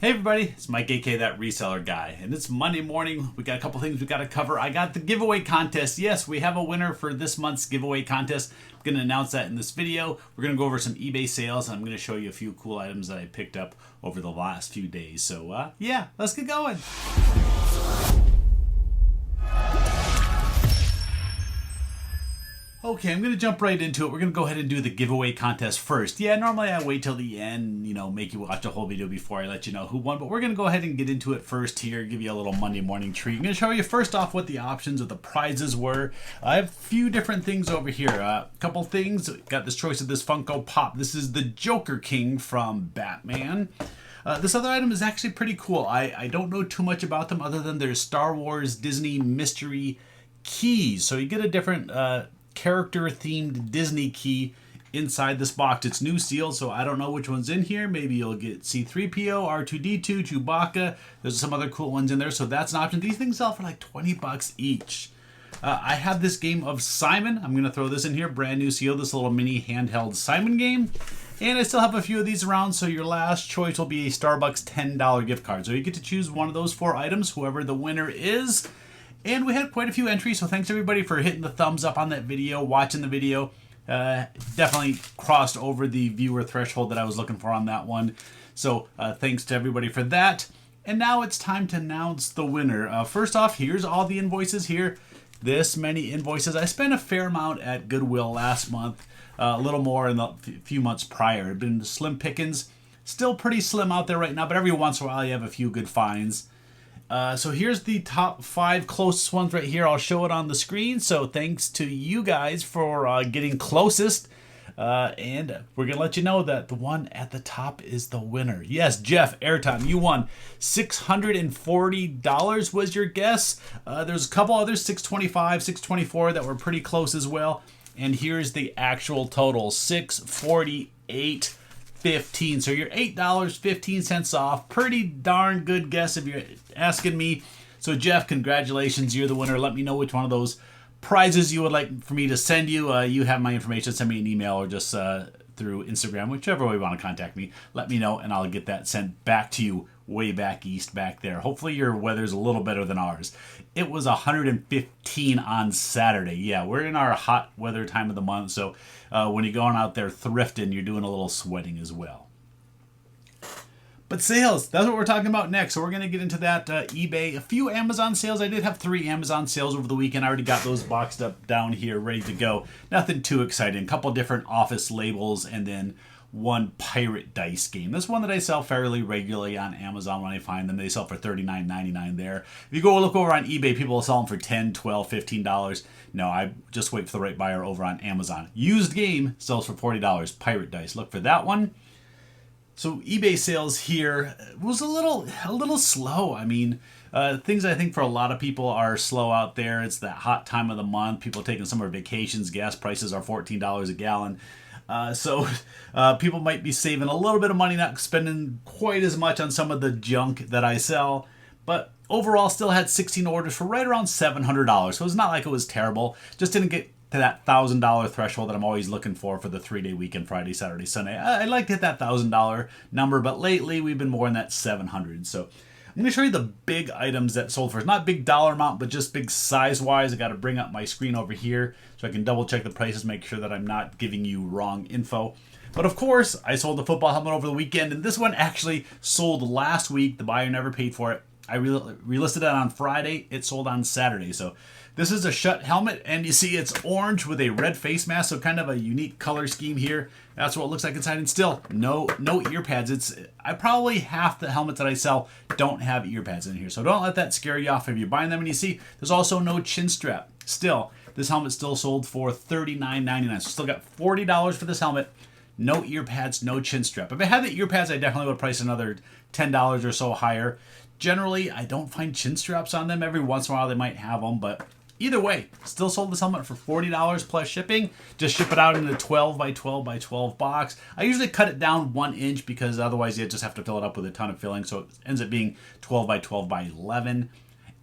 Hey everybody, it's Mike, aka That Reseller Guy, and it's Monday morning. We got a couple things we got to cover. I got the giveaway contest. Yes, we have a winner for this month's giveaway contest. I'm going to announce that in this video. We're going to go over some eBay sales, and I'm going to show you a few cool items that I picked up over the last few days. So yeah, let's get going. Okay, I'm going to jump right into it. We're going to go ahead and do the giveaway contest first. Yeah, normally I wait till the end, make you watch the whole video before I let you know who won. But we're going to go ahead and get into it first here, give you a little Monday morning treat. I'm going to show you first off what the options of the prizes were. I have a few different things over here. A couple things. Got this choice of this Funko Pop. This is the Joker King from Batman. This other item is actually pretty cool. I don't know too much about them other than there's Star Wars Disney mystery keys. So you get a different character-themed Disney key inside this box. It's new sealed, so I don't know which one's in here. Maybe you'll get C-3PO, R2-D2, Chewbacca. There's some other cool ones in there, so that's an option. These things sell for like 20 bucks each. I have this game of Simon. I'm going to throw this in here, brand new sealed, this little mini handheld Simon game. And I still have a few of these around, so your last choice will be a Starbucks $10 gift card. So you get to choose one of those 4 items, whoever the winner is. And we had quite a few entries, so thanks everybody for hitting the thumbs up on that video, watching the video. Definitely crossed over the viewer threshold that I was looking for on that one. So thanks to everybody for that. And now it's time to announce the winner. First off, here's all the invoices here. This many invoices. I spent a fair amount at Goodwill last month, a little more in the few months prior. It's been slim pickings. Still pretty slim out there right now, but every once in a while you have a few good finds. So here's the top 5 closest ones right here. I'll show it on the screen. So thanks to you guys for getting closest. And we're going to let you know that the one at the top is the winner. Yes, Jeff Airtime, you won $640 was your guess. There's a couple others, $625, $624 that were pretty close as well. And here's the actual total, $648.15. So you're $8.15 off. Pretty darn good guess if you're asking me. So Jeff, congratulations, you're the winner. Let me know which one of those prizes you would like for me to send you. You have my information. Send me an email or just through Instagram, whichever way you want to contact me. Let me know and I'll get that sent back to you way back east back there. Hopefully your weather's a little better than ours. It was 115 on Saturday. Yeah, we're in our hot weather time of the month, so when you're going out there thrifting, you're doing a little sweating as well. But sales, that's what we're talking about next. So we're going to get into that eBay. A few Amazon sales. I did have 3 Amazon sales over the weekend. I already got those boxed up down here, ready to go. Nothing too exciting. A couple different office labels and then one pirate dice game. This one that I sell fairly regularly on Amazon when I find them. They sell for $39.99 there. If you go look over on eBay, people will sell them for $10, $12, $15. No, I just wait for the right buyer over on Amazon. Used game sells for $40. Pirate dice. Look for that one. So eBay sales here was a little slow. I mean, things I think for a lot of people are slow out there. It's that hot time of the month. People are taking summer vacations. Gas prices are $14 a gallon. So people might be saving a little bit of money, not spending quite as much on some of the junk that I sell. But overall, still had 16 orders for right around $700. So it's not like it was terrible. Just didn't get to that $1,000 threshold that I'm always looking for the 3-day weekend, Friday, Saturday, Sunday. I'd like to hit that $1,000 number, but lately we've been more in that 700. So I'm going to show you the big items that sold first. Not big dollar amount, but just big size-wise. I got to bring up my screen over here so I can double-check the prices, make sure that I'm not giving you wrong info. But of course, I sold the football helmet over the weekend, and this one actually sold last week. The buyer never paid for it. I relisted it on Friday. It sold on Saturday. So this is a Shutt helmet, and you see it's orange with a red face mask, so kind of a unique color scheme here. That's what it looks like inside, and still no ear pads. I probably half the helmets that I sell don't have ear pads in here, so don't let that scare you off if you're buying them. And you see there's also no chin strap. Still, this helmet still sold for $39.99, so still got $40 for this helmet. No ear pads, no chin strap. If I had the ear pads, I definitely would price another $10 or so higher. Generally, I don't find chin straps on them. Every once in a while, they might have them, but either way, still sold this helmet for $40 plus shipping. Just ship it out in a 12 by 12 by 12 box. I usually cut it down 1 inch because otherwise you just have to fill it up with a ton of filling, so it ends up being 12 by 12 by 11.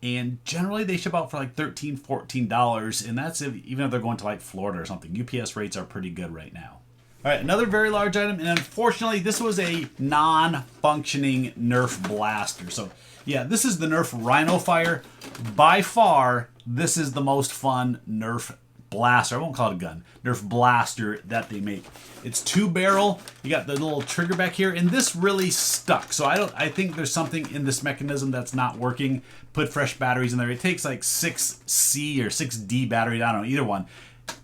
And generally, they ship out for like $13, $14, and that's even if they're going to like Florida or something. UPS rates are pretty good right now. All right, another very large item, and unfortunately, this was a non-functioning Nerf blaster. So, yeah, this is the Nerf Rhino Fire. By far, this is the most fun Nerf blaster. I won't call it a gun. Nerf blaster that they make. It's 2-barrel. You got the little trigger back here, and this really stuck. So I think there's something in this mechanism that's not working. Put fresh batteries in there. It takes like 6C or 6D batteries. I don't know, either one.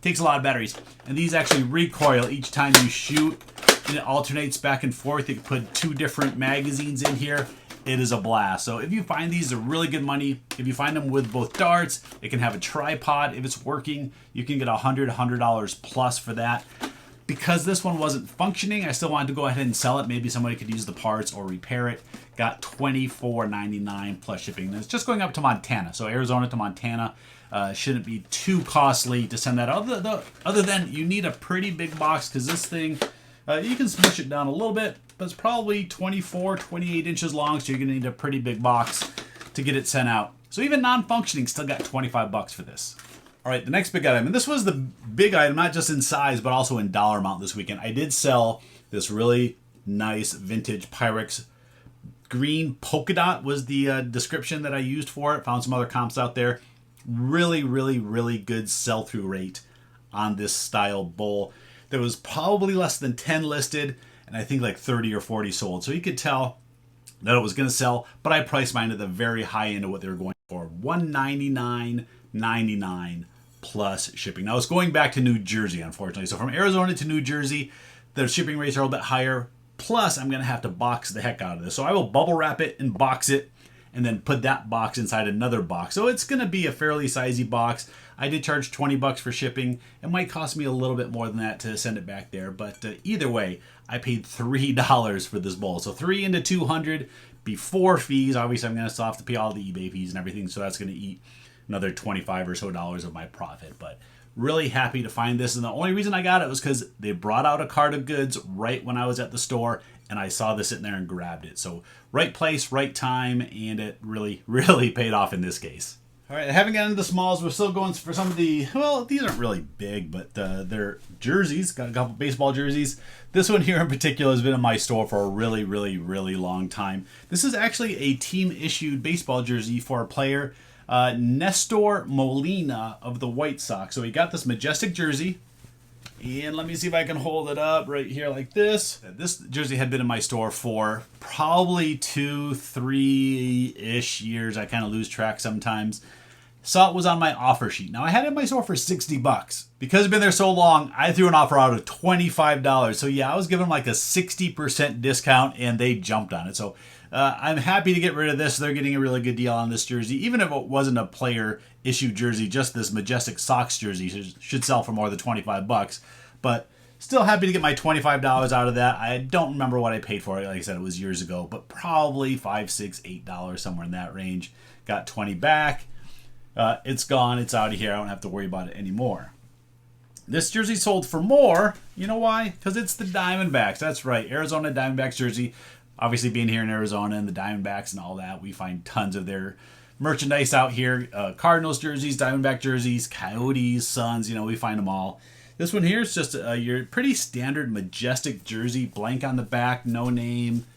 Takes a lot of batteries, and these actually recoil each time you shoot, and it alternates back and forth. You can put 2 different magazines in here. It is a blast. So if you find these, they're really good money. If you find them with both darts, it can have a tripod. If it's working, you can get $100 plus for that. Because this one wasn't functioning, I still wanted to go ahead and sell it. Maybe somebody could use the parts or repair it. Got $24.99 plus shipping. And it's just going up to Montana. So Arizona to Montana shouldn't be too costly to send that. Other than you need a pretty big box, because this thing, you can smush it down a little bit, but it's probably 24, 28 inches long, so you're going to need a pretty big box to get it sent out. So even non-functioning still got $25 for this. All right, the next big item, and this was the big item, not just in size, but also in dollar amount this weekend. I did sell this really nice vintage Pyrex green polka dot was the description that I used for it. Found some other comps out there. Really, really, really good sell-through rate on this style bowl. There was probably less than 10 listed, and I think like 30 or 40 sold. So you could tell that it was going to sell, but I priced mine at the very high end of what they were going for. $199.99 plus shipping. Now it's going back to New Jersey, unfortunately. So from Arizona to New Jersey, the shipping rates are a little bit higher. Plus, I'm going to have to box the heck out of this. So I will bubble wrap it and box it, and then put that box inside another box. So it's going to be a fairly sizey box. I did charge $20 for shipping. It might cost me a little bit more than that to send it back there, but either way, I paid $3 for this bowl. So 3 into 200 before fees. Obviously, I'm going to still have to pay all the eBay fees and everything, so that's going to eat another $25 or so of my profit. But really happy to find this, and the only reason I got it was because they brought out a cart of goods right when I was at the store, and I saw this sitting there and grabbed it. So right place, right time, and it really, really paid off in this case. All right, I haven't gotten into the smalls. We're still going for some of the, well, these aren't really big, but they're jerseys. Got a couple baseball jerseys. This one here in particular has been in my store for a really, really, really long time. This is actually a team-issued baseball jersey for a player, Nestor Molina of the White Sox. So he got this majestic jersey. And let me see if I can hold it up right here like this. This jersey had been in my store for probably 2, 3-ish years. I kind of lose track sometimes. Saw it was on my offer sheet. Now I had it in my store for $60. Because it's been there so long, I threw an offer out of $25. So yeah, I was giving them like a 60% discount, and they jumped on it. So I'm happy to get rid of this. They're getting a really good deal on this jersey. Even if it wasn't a player issue jersey, just this majestic Sox jersey should sell for more than $25. But still happy to get my $25 out of that. I don't remember what I paid for it. Like I said, it was years ago, but probably $5, $6, $8, somewhere in that range. Got 20 back. It's gone. It's out of here. I don't have to worry about it anymore. This jersey sold for more. You know why? Because it's the Diamondbacks. That's right. Arizona Diamondbacks jersey. Obviously, being here in Arizona and the Diamondbacks and all that, we find tons of their merchandise out here. Cardinals jerseys, Diamondback jerseys, Coyotes, Suns, we find them all. This one here is just your pretty standard majestic jersey, blank on the back, no name.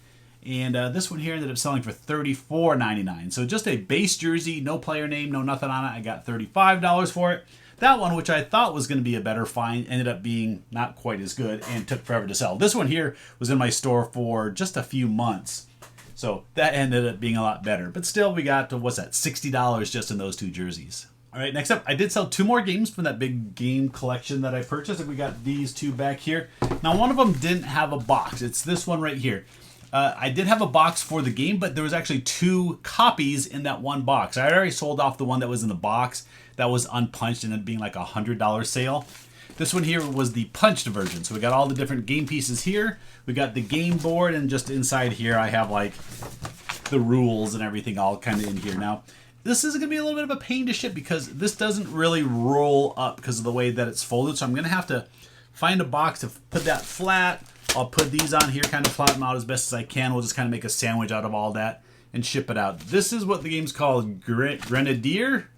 And this one here ended up selling for $34.99. So just a base jersey, no player name, no nothing on it. I got $35 for it. That one, which I thought was going to be a better find, ended up being not quite as good and took forever to sell. This one here was in my store for just a few months. So that ended up being a lot better. But still, we got to, what's that, $60 just in those 2 jerseys. All right, next up, I did sell 2 more games from that big game collection that I purchased. And we got these 2 back here. Now, one of them didn't have a box. It's this one right here. I did have a box for the game, but there was actually 2 copies in that one box. I already sold off the one that was in the box that was unpunched and it being like a $100 sale. This one here was the punched version. So we got all the different game pieces here. We got the game board, and just inside here I have like the rules and everything all kind of in here. Now, this is going to be a little bit of a pain to ship because this doesn't really roll up because of the way that it's folded. So I'm going to have to find a box to put that flat. I'll put these on here, kind of flatten them out as best as I can. We'll just kind of make a sandwich out of all that and ship it out. This is what the game's called, Grenadier.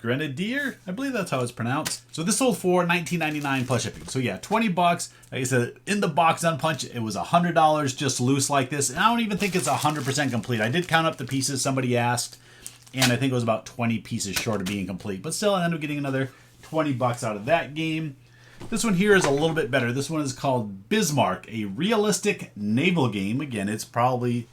Grenadier, I believe that's how it's pronounced. So this sold for $19.99 plus shipping. So yeah, 20 bucks. Like I said, in the box unpunched, it was $100 just loose like this. And I don't even think it's 100% complete. I did count up the pieces somebody asked, and I think it was about 20 pieces short of being complete. But still, I ended up getting another 20 bucks out of that game. This one here is a little bit better. This one is called Bismarck, a realistic naval game. Again, it's probably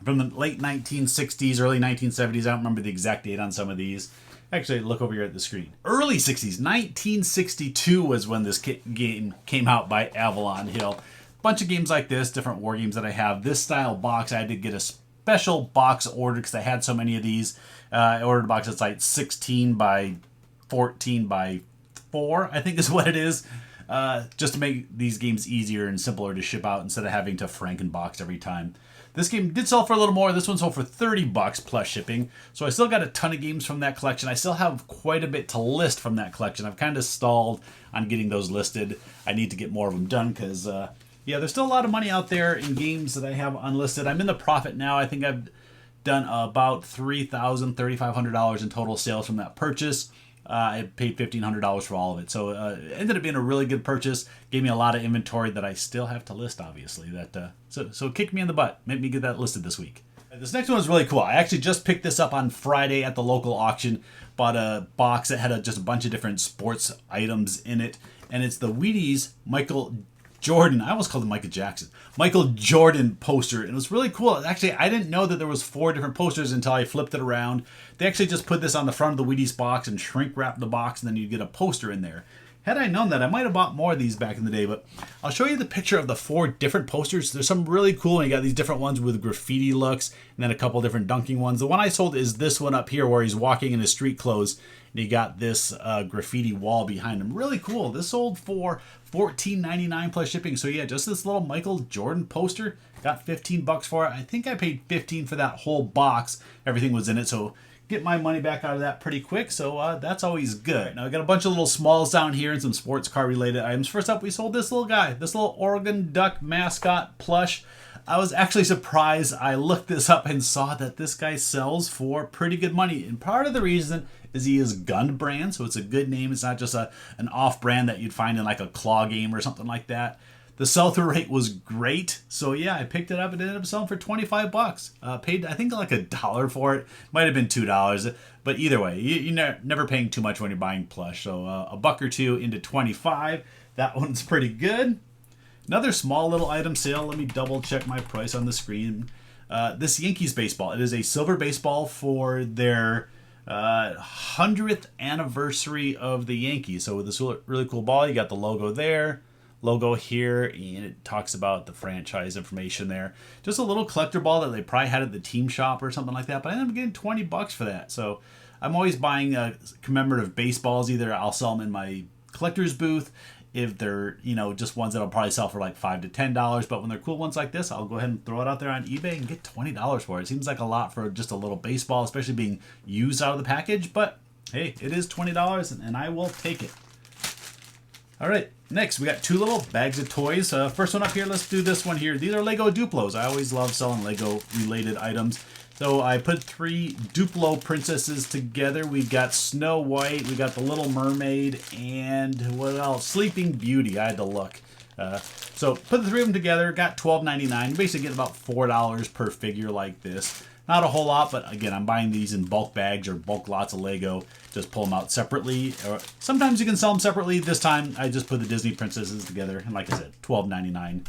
from the late 1960s, early 1970s. I don't remember the exact date on some of these. Actually, look over here at the screen. Early 60s, 1962 was when this game came out by Avalon Hill. Bunch of games like this, different war games that I have. This style box, I had to get a special box order because I had so many of these. I ordered a box that's like 16 by 14 by 4, I think is what it is. Just to make these games easier and simpler to ship out instead of having to Frankenbox every time. This game did sell for a little more. This one sold for 30 bucks plus shipping. So I still got a ton of games from that collection. I still have quite a bit to list from that collection. I've kind of stalled on getting those listed. I need to get more of them done because, yeah, there's still a lot of money out there in games that I have unlisted. I'm in the profit now. I think I've done about $3,000, $3,500 in total sales from that purchase. I paid $1,500 for all of it. So it ended up being a really good purchase. Gave me a lot of inventory that I still have to list, obviously. So kick me in the butt. Make me get that listed this week. This next one is really cool. I actually just picked this up on Friday at the local auction. Bought a box that had just a bunch of different sports items in it. And it's the Wheaties Michael Jordan. I almost called him Michael Jackson. Michael Jordan poster. And it was really cool. Actually, I didn't know that there was 4 different posters until I flipped it around. They actually just put this on the front of the Wheaties box and shrink wrap the box, and then you get a poster in there. Had I known that, I might have bought more of these back in the day, but I'll show you the picture of the 4 different posters. There's some really cool, and you got these different ones with graffiti looks, and then a couple different dunking ones. The one I sold is this one up here where he's walking in his street clothes, and you got this graffiti wall behind him. Really cool. This sold for $14.99 plus shipping. So yeah, just this little Michael Jordan poster. Got 15 bucks for it. I think I paid 15 for that whole box. Everything was in it, so get my money back out of that pretty quick, so that's always good. Now I got a bunch of little smalls down here and some sports car related items. First up, we sold this little guy, this little Oregon Duck mascot plush. I was actually surprised. I looked this up and saw that this guy sells for pretty good money, and part of the reason is he is Gun brand, so it's a good name. It's not just an off brand that you'd find in like a claw game or something like that. The sell-through rate was great, so yeah, I picked it up and ended up selling for 25 bucks. Paid, I think, like $1 for it. Might have been $2, but either way, you're never paying too much when you're buying plush. So a buck or two into 25. That one's pretty good. Another small little item sale. Let me double check my price on the screen. This Yankees baseball. It is a silver baseball for their 100th anniversary of the Yankees. So with this really cool ball, you got the logo there. Logo here, and it talks about the franchise information there. Just a little collector ball that they probably had at the team shop or something like that, but I ended up getting 20 bucks for that. So I'm always buying commemorative baseballs. Either I'll sell them in my collector's booth if they're, just ones that I'll probably sell for like $5 to $10, but when they're cool ones like this, I'll go ahead and throw it out there on eBay and get $20 for it. It seems like a lot for just a little baseball, especially being used out of the package, but hey, it is $20 and I will take it. All right, next we got 2 little bags of toys. First one up here, let's do this one here. These are Lego Duplos. I always love selling Lego related items. So I put 3 Duplo princesses together. We got Snow White, we got the Little Mermaid, and what else? Sleeping Beauty. I had to look. So put the 3 of them together, got $12.99. You basically get about $4 per figure like this. Not a whole lot, but again, I'm buying these in bulk bags or bulk lots of Lego. Just pull them out separately. Or sometimes you can sell them separately. This time, I just put the Disney princesses together. And like I said, $12.99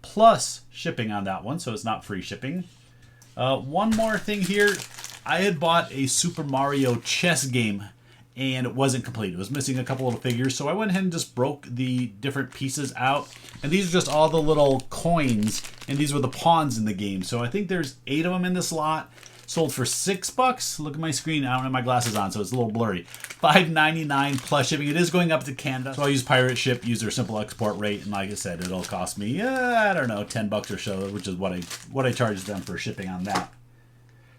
plus shipping on that one, so it's not free shipping. One more thing here. I had bought a Super Mario chess game, and it wasn't complete. It was missing a couple little figures, so I went ahead and just broke the different pieces out. And these are just all the little coins, and these were the pawns in the game. So I think there's 8 of them in this lot. Sold for $6. Look at my screen. I don't have my glasses on, so it's a little blurry. $5.99 plus shipping. It is going up to Canada, so I'll use Pirate Ship, use their simple export rate, and like I said, it'll cost me, I don't know, $10 or so, which is what I charge them for shipping on that.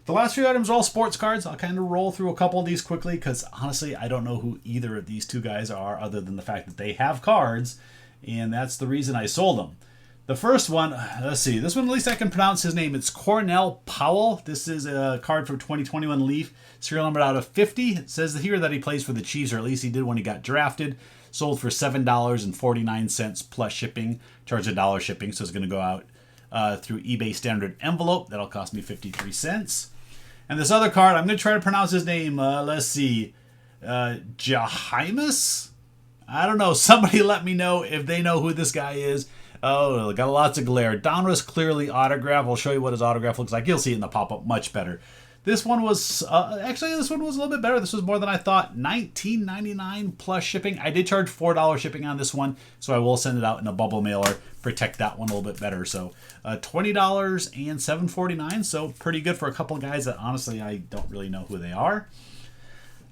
The last few items are all sports cards. I'll kind of roll through a couple of these quickly because honestly, I don't know who either of these 2 guys are other than the fact that they have cards, and that's the reason I sold them. The first one, let's see. This one, at least I can pronounce his name. It's Cornell Powell. This is a card for 2021 Leaf. Serial numbered out of 50. It says here that he plays for the Chiefs, or at least he did when he got drafted. Sold for $7.49 plus shipping. Charged $1 shipping, so it's going to go out through eBay standard envelope. That'll cost me 53 cents. And this other card, I'm going to try to pronounce his name. Let's see. Jahimus? I don't know. Somebody let me know if they know who this guy is. Oh, got lots of glare. Donruss clearly autograph. I'll show you what his autograph looks like. You'll see it in the pop-up much better. This one was, actually, this one was a little bit better. This was more than I thought. $19.99 plus shipping. I did charge $4 shipping on this one, so I will send it out in a bubble mailer. Protect that one a little bit better. So $20 and $7.49. So pretty good for a couple of guys that honestly I don't really know who they are.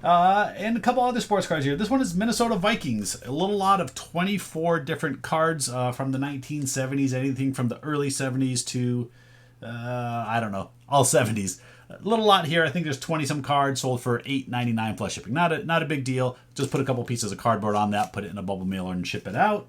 And a couple other sports cards here. This one is Minnesota Vikings. A little lot of 24 different cards from the 1970s. Anything from the early 70s to, I don't know, all 70s. A little lot here. I think there's 20-some cards sold for $8.99 plus shipping. Not a big deal. Just put a couple pieces of cardboard on that, put it in a bubble mailer, and ship it out.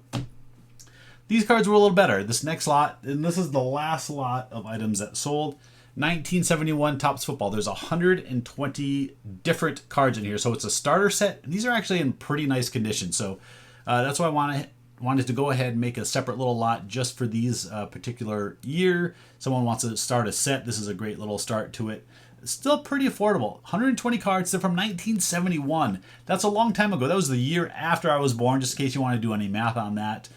These cards were a little better. This next lot, and this is the last lot of items that sold. 1971 Topps Football. There's 120 different cards in here, so it's a starter set. And these are actually in pretty nice condition, so that's why I wanted to go ahead and make a separate little lot just for these particular year. Someone wants to start a set. This is a great little start to it. It's still pretty affordable. 120 cards. They're from 1971. That's a long time ago. That was the year after I was born, just in case you want to do any math on that.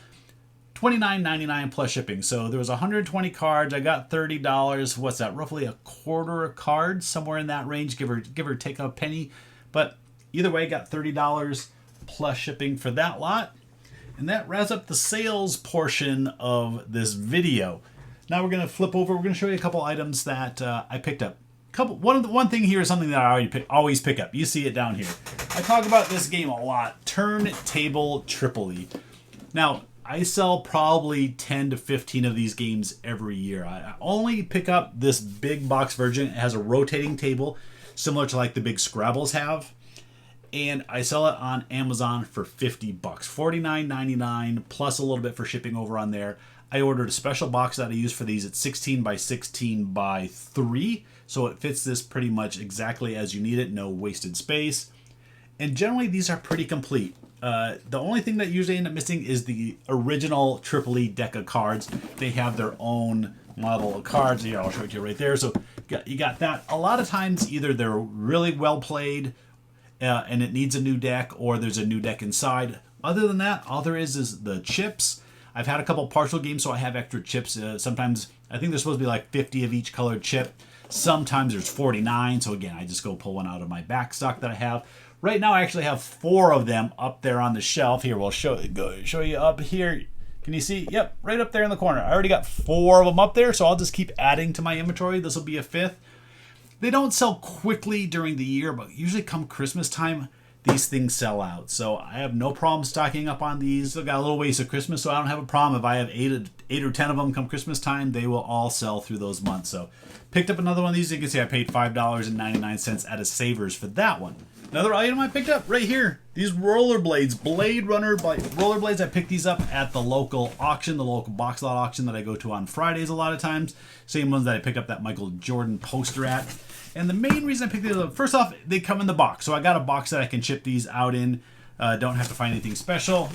$29.99 plus shipping. So there was 120 cards. I got $30. What's that? Roughly a quarter a card, somewhere in that range, give or take a penny. But either way, got $30 plus shipping for that lot. And that wraps up the sales portion of this video. Now we're going to flip over. We're going to show you a couple items that I picked up. One thing here is something that I always pick up. You see it down here. I talk about this game a lot. Turntable Tripoli. Now, I sell probably 10 to 15 of these games every year. I only pick up this big box version. It has a rotating table, similar to like the big Scrabbles have. And I sell it on Amazon for $50. $49.99 plus a little bit for shipping over on there. I ordered a special box that I use for these. It's 16 by 16 by 3. So it fits this pretty much exactly as you need it. No wasted space. And generally these are pretty complete. The only thing that usually end up missing is the original Tripoli deck of cards. They have their own model of cards. Here, I'll show it to you right there. So you got that. A lot of times either they're really well played and it needs a new deck, or there's a new deck inside. Other than that, all there is the chips. I've had a couple partial games, so I have extra chips. Sometimes, I think there's supposed to be like 50 of each colored chip. Sometimes there's 49. So again, I just go pull one out of my back stock that I have. Right now, I actually have 4 of them up there on the shelf. Here, we'll show you up here. Can you see? Yep, right up there in the corner. I already got 4 of them up there, so I'll just keep adding to my inventory. This will be a 5th. They don't sell quickly during the year, but usually come Christmas time, these things sell out. So I have no problem stocking up on these. Still got a little ways of Christmas, so I don't have a problem. If I have 8 or 10 of them come Christmas time, they will all sell through those months. So picked up another one of these. You can see I paid $5.99 at a Savers for that one. Another item I picked up right here. These rollerblades, Blade Runner rollerblades. I picked these up at the local auction, the local box lot auction that I go to on Fridays a lot of times. Same ones that I picked up that Michael Jordan poster at. And the main reason I picked these up, first off, they come in the box. So I got a box that I can ship these out in. Don't have to find anything special.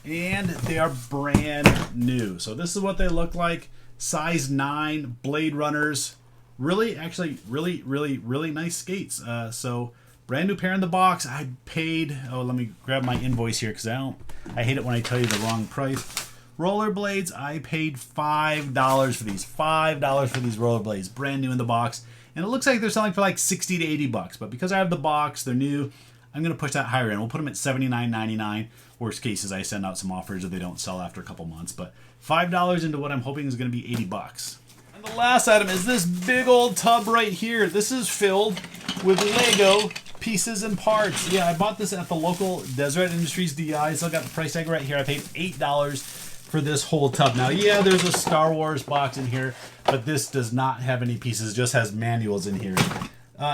And they are brand new. So this is what they look like. Size 9 Blade Runners. Really nice skates. So brand new pair in the box. I paid, let me grab my invoice here because I hate it when I tell you the wrong price. Rollerblades, I paid $5 for these. $5 for these rollerblades. Brand new in the box. And it looks like they're selling for like 60 to 80 bucks. But because I have the box, they're new, I'm going to push that higher in. We'll put them at $79.99. Worst cases, I send out some offers if they don't sell after a couple months. But $5 into what I'm hoping is going to be 80 bucks. And the last item is this big old tub right here. This is filled with Lego pieces and parts. Yeah, I bought this at the local Deseret Industries DI. Still got the price tag right here. I paid $8 for this whole tub. Now, yeah, there's a Star Wars box in here, but this does not have any pieces. It just has manuals in here.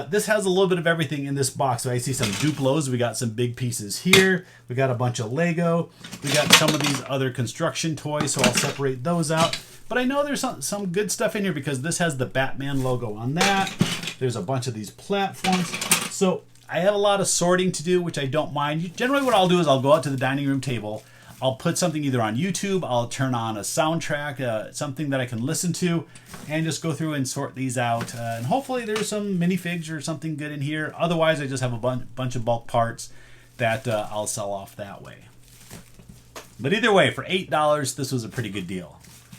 This has a little bit of everything in this box. So I see some Duplos. We got some big pieces here. We got a bunch of Lego. We got some of these other construction toys, so I'll separate those out. But I know there's some good stuff in here because this has the Batman logo on that. There's a bunch of these platforms. So I have a lot of sorting to do, which I don't mind. Generally what I'll do is I'll go out to the dining room table. I'll put something either on YouTube, I'll turn on a soundtrack, something that I can listen to, and just go through and sort these out. And hopefully there's some minifigs or something good in here. Otherwise, I just have a bunch of bulk parts that I'll sell off that way. But either way, for $8, this was a pretty good deal.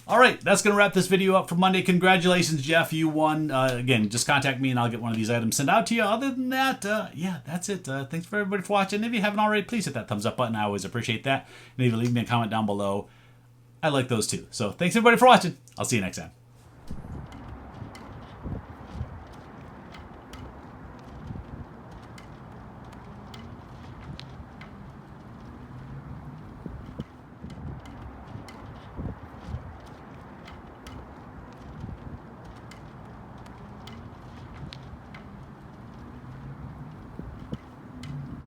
All right, that's going to wrap this video up for Monday. Congratulations, Jeff. You won. Again, just contact me and I'll get one of these items sent out to you. Other than that, yeah, that's it. Thanks for everybody for watching. If you haven't already, please hit that thumbs up button. I always appreciate that. Maybe leave me a comment down below. I like those too. So thanks everybody for watching. I'll see you next time.